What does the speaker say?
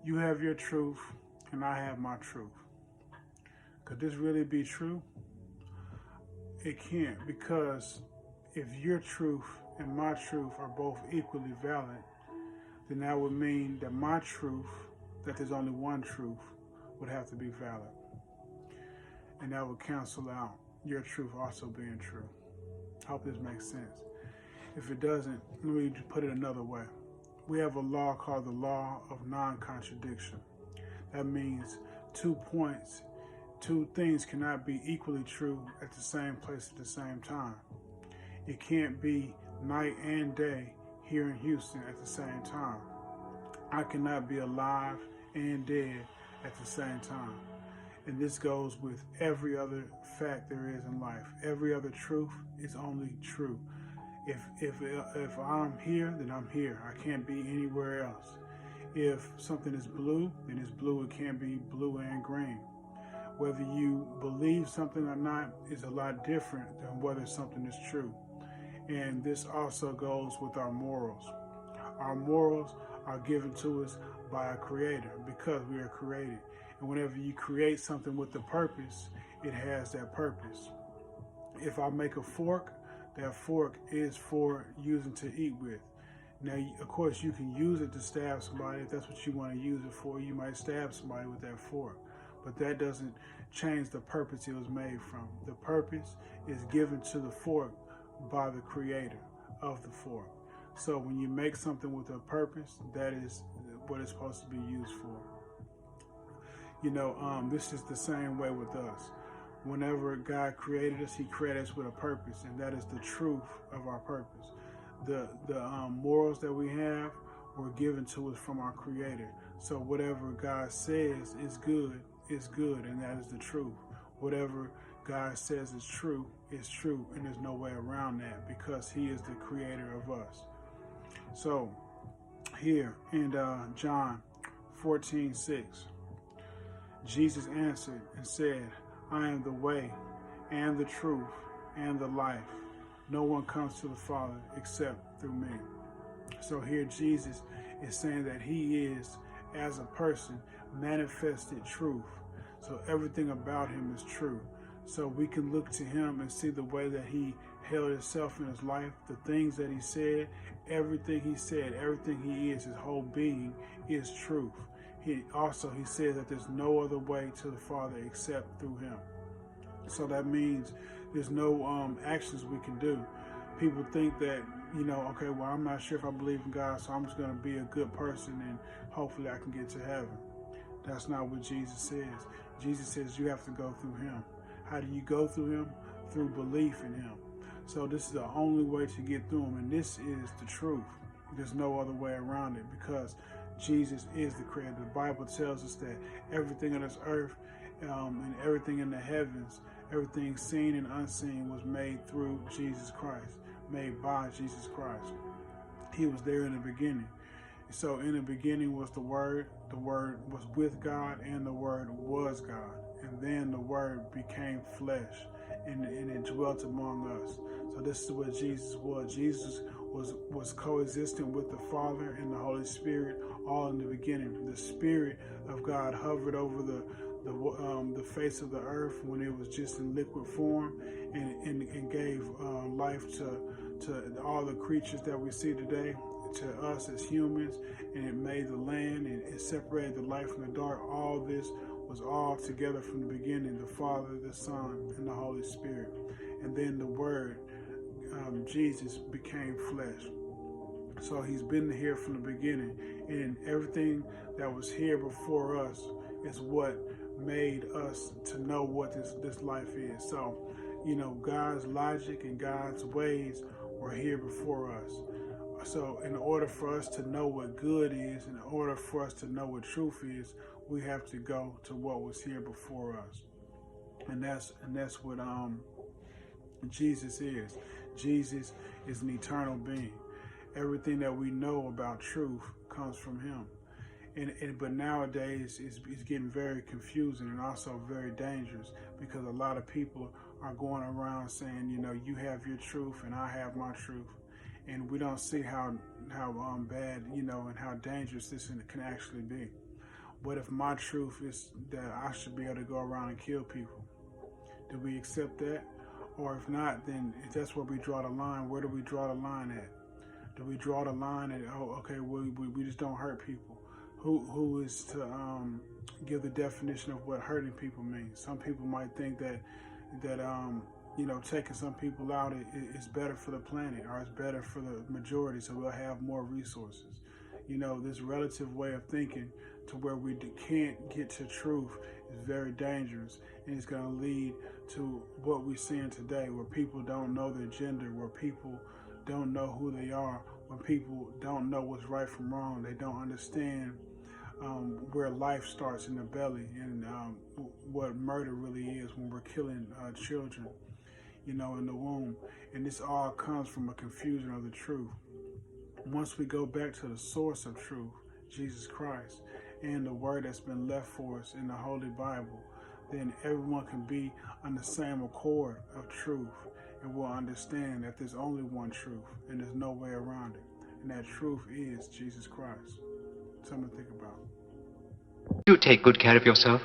You have your truth and I have my truth. Could this really be true? It can't, because if your truth and my truth are both equally valid, then that would mean that my truth, that there's only one truth, would have to be valid. And that would cancel out your truth also being true. I hope this makes sense. If it doesn't, let me put it another way. We have a law called the law of non-contradiction. That means 2 points, 2 things cannot be equally true at the same place at the same time. It can't be night and day here in Houston at the same time. I cannot be alive and dead at the same time. And this goes with every other fact there is in life. Every other truth is only true. If I'm here, then I'm here. I can't be anywhere else. If something is blue, then it's blue. It can't be blue and green. Whether you believe something or not is a lot different than whether something is true. And this also goes with our morals. Our morals are given to us by a creator because we are created. And whenever you create something with a purpose, it has that purpose. If I make a fork, that fork is for using to eat with. Now, of course, you can use it to stab somebody. If that's what you want to use it for, you might stab somebody with that fork. But that doesn't change the purpose it was made from. The purpose is given to the fork by the creator of the fork. So when you make something with a purpose, that is what it's supposed to be used for. This is the same way with us. Whenever God created us, he created us with a purpose, and that is the truth of our purpose. The morals that we have were given to us from our creator. So whatever God says is good, and that is the truth. Whatever God says is true, and there's no way around that because he is the creator of us. So here in John 14:6, Jesus answered and said, I am the way and the truth and the life. No one comes to the Father except through me. So here Jesus is saying that he is, as a person, manifested truth. So everything about him is true. So we can look to him and see the way that he held himself in his life, the things that he said, everything he is, his whole being is truth. He says that there's no other way to the Father except through him. So that means there's no actions we can do. People think that, okay, well, I'm not sure if I believe in God, so I'm just going to be a good person and hopefully I can get to heaven. That's not what Jesus says. Jesus says you have to go through him. How do you go through him? Through belief in him. So this is the only way to get through him, and this is the truth. There's no other way around it because Jesus is the creator. The Bible tells us that everything on this earth and everything in the heavens, everything seen and unseen was made through Jesus Christ, made by Jesus Christ. He was there in the beginning. So in the beginning was the Word was with God, and the Word was God. And then the Word became flesh, and it dwelt among us. So this is what Jesus was. Jesus was coexistent with the Father and the Holy Spirit all in the beginning. The Spirit of God hovered over the face of the earth when it was just in liquid form, and gave life to all the creatures that we see today, to us as humans, and it made the land, and it separated the light from the dark. All this was all together from the beginning, the Father, the Son, and the Holy Spirit. And then the Word, Jesus, became flesh. So he's been here from the beginning, and everything that was here before us is what made us to know what this life is. So, God's logic and God's ways were here before us. So in order for us to know what good is, in order for us to know what truth is, we have to go to what was here before us. And that's what Jesus is. Jesus is an eternal being. Everything that we know about truth comes from him. But nowadays it's getting very confusing and also very dangerous, because a lot of people are going around saying, you have your truth and I have my truth. And we don't see how bad, and how dangerous this can actually be. What if my truth is that I should be able to go around and kill people? Do we accept that? Or if not, then if that's where we draw the line, where do we draw the line at? Do we draw the line at, oh, okay, we just don't hurt people? Who is to give the definition of what hurting people means? Some people might think that taking some people out is better for the planet, or it's better for the majority, so we'll have more resources. This relative way of thinking to where we can't get to truth is very dangerous, and it's going to lead to what we're seeing today, where people don't know their gender, where people don't know who they are, when people don't know what's right from wrong. They don't understand where life starts in the belly, and what murder really is when we're killing children, in the womb. And this all comes from a confusion of the truth. Once we go back to the source of truth, Jesus Christ, and the word that's been left for us in the Holy Bible, then everyone can be on the same accord of truth, and will understand that there's only one truth, and there's no way around it. And that truth is Jesus Christ. Something to think about. You take good care of yourself.